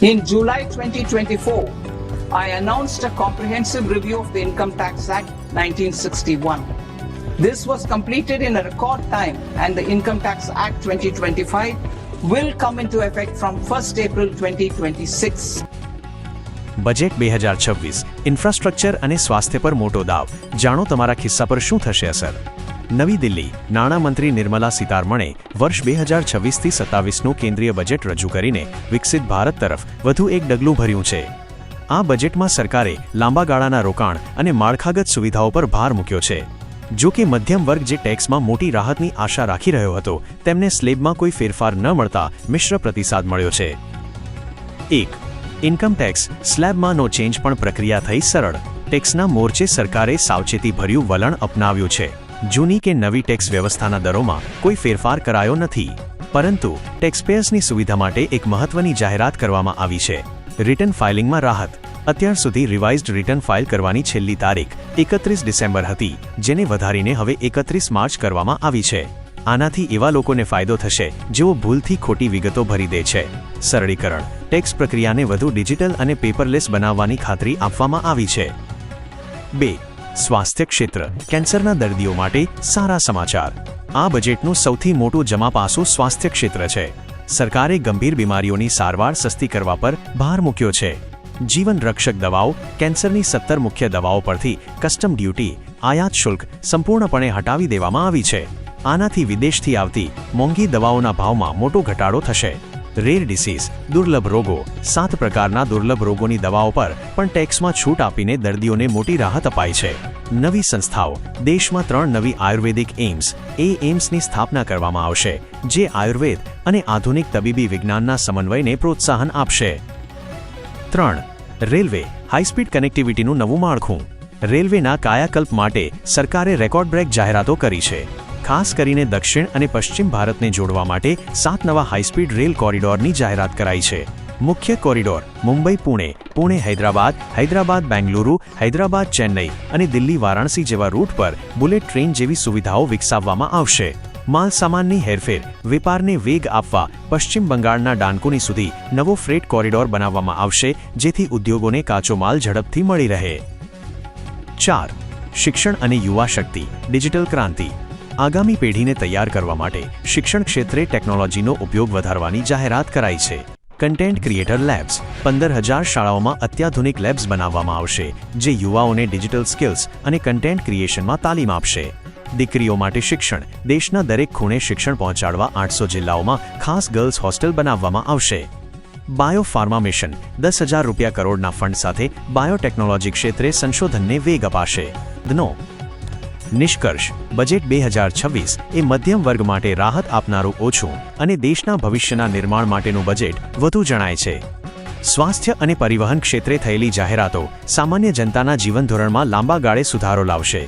In July 2024, I announced a comprehensive review of the Income Tax Act 1961. This was completed in a record time, and the Income Tax Act 2025 will come into effect from 1st April 2026. Budget 2026 infrastructure અને સ્વાસ્થ્ય પર મોટો દાવ. જાણો તમારા ખિસ્સા પર શું થશે અસર. નવી દિલ્હી નાણામંત્રી નિર્મલા સીતારમણે વર્ષ 2026થી 27નું કેન્દ્રીય બજેટ રજૂ કરીને વિકસિત ભારત તરફ વધુ એક ડગલું ભર્યું છે. આ બજેટમાં સરકારે લાંબા ગાળાના રોકાણ અને માળખાગત સુવિધાઓ પર ભાર મૂક્યો છે. જો કે મધ્યમ વર્ગ જે ટેક્સમાં મોટી રાહતની આશા રાખી રહ્યો હતો, તેમને સ્લેબમાં કોઈ ફેરફાર ન મળતા મિશ્ર પ્રતિસાદ મળ્યો છે. 1. ઇન્કમ ટેક્સ સ્લેબમાં નો ચેન્જ પણ પ્રક્રિયા થઈ સરળ. ટેક્સના મોરચે સરકારે સાવચેતીભર્યું વલણ અપનાવ્યું છે. જૂની કે નવી ટેક્સ વ્યવસ્થાના દરોમાં કોઈ ફેરફાર કરાયો નથી, પરંતુ ટેક્સપેયર્સની સુવિધા માટે એક મહત્વની જાહેરાત કરવામાં આવી છે. રિટર્ન ફાઇલિંગમાં રાહત. અત્યાર સુધી રિવાઇઝ્ડ રિટર્ન ફાઇલ કરવાની છેલ્લી તારીખ 31 ડિસેમ્બર હતી, જેને વધારીને હવે 31 માર્ચ કરવામાં આવી છે. આનાથી એવા લોકોને ફાયદો થશે જેઓ ભૂલથી ખોટી વિગતો ભરી દે છે. સરળીકરણ. ટેક્સ પ્રક્રિયાને વધુ ડિજિટલ અને પેપરલેસ બનાવવાની ખાતરી આપવામાં આવી છે. 2. સ્વાસ્થ્ય ક્ષેત્ર. કેન્સરના દર્દીઓ માટે સારા સમાચાર. આ બજેટનું સૌથી મોટું જમા પાસું સ્વાસ્થ્ય ક્ષેત્ર છે. સરકારે ગંભીર બીમારીઓની સારવાર સસ્તી કરવા પર ભાર મૂક્યો છે. જીવન રક્ષક દવાઓ, કેન્સરની 17 મુખ્ય દવાઓ પરથી કસ્ટમ ડ્યુટી, આયાત શુલ્ક સંપૂર્ણપણે હટાવી દેવામાં આવી છે. આનાથી વિદેશથી આવતી મોંઘી દવાઓના ભાવમાં મોટો ઘટાડો થશે. રેર ડિસીઝ, દુર્લભ રોગો. 7 પ્રકારના દુર્લભ રોગોની દવાઓ પર પણ ટેક્સમાં છૂટ આપીને દર્દીઓને મોટી રાહત અપાઈ છે. નવી સંસ્થાઓ. દેશમાં 3 નવી આયુર્વેદિક એમ્સની સ્થાપના કરવામાં આવશે, જે આયુર્વેદ અને આધુનિક તબીબી વિજ્ઞાનના સમન્વયને પ્રોત્સાહન આપશે. 3. રેલવે હાઈસ્પીડ કનેક્ટિવિટીનું નવું માળખું. રેલવેના કાયાકલ્પ માટે સરકારે રેકોર્ડ બ્રેક જાહેરાતો કરી છે. ખાસ કરીને દક્ષિણ અને પશ્ચિમ ભારતને જોડવા માટે 7 નવા હાઈસ્પીડ રેલ કોરિડોરની જાહેરાત કરાઈ છે. મુખ્ય કોરિડોર મુંબઈ પુણે, પુણે હૈદરાબાદ, હૈદરાબાદ બેંગલુરુ, હૈદરાબાદ ચેન્નઈ અને દિલ્હી વારાણસી જેવા રૂટ પર બુલેટ ટ્રેન જેવી સુવિધાઓ વિકસાવવામાં આવશે. માલ સામાનની હેરફેર, વેપારને વેગ આપવા પશ્ચિમ બંગાળના ડાનકુની સુધી નવો ફ્રેટ કોરિડોર બનાવવામાં આવશે, જેથી ઉદ્યોગોને કાચો માલ ઝડપથી મળી રહે. 4. શિક્ષણ અને યુવા શક્તિ. ડિજિટલ ક્રાંતિ. આગામી પેઢીને તૈયાર કરવા માટે શિક્ષણ ક્ષેત્રે ટેકનોલોજીનો ઉપયોગ વધારવાની જાહેરાત કરાઈ છે. Content creator labs. 15,000 શાળાઓમાં અત્યાધુનિક લેબ્સ બનાવવામાં આવશે, જે યુવાઓને ડિજિટલ સ્કિલ્સ અને કન્ટેન્ટ ક્રિએશનમાં તાલીમ આપશે. દીકરીઓ માટે શિક્ષણ. દેશના દરેક ખૂણે શિક્ષણ પહોંચાડવા 800 જિલ્લાઓમાં ખાસ ગર્લ્સ હોસ્ટેલ બનાવવામાં આવશે. Biopharma mission. 10,000 રૂપિયા કરોડના ફંડ સાથે બાયોટેકનોલોજી ક્ષેત્રે સંશોધનને વેગ અપાશે. નિષ્કર્ષ. બજેટ 2026 એ મધ્યમ વર્ગ માટે રાહત આપનારું ઓછું અને દેશના ભવિષ્યના નિર્માણ માટેનું બજેટ વધુ જણાય છે. સ્વાસ્થ્ય અને પરિવહન ક્ષેત્રે થયેલી જાહેરાતો સામાન્ય જનતાના જીવનધોરણમાં લાંબા ગાળે સુધારો લાવશે.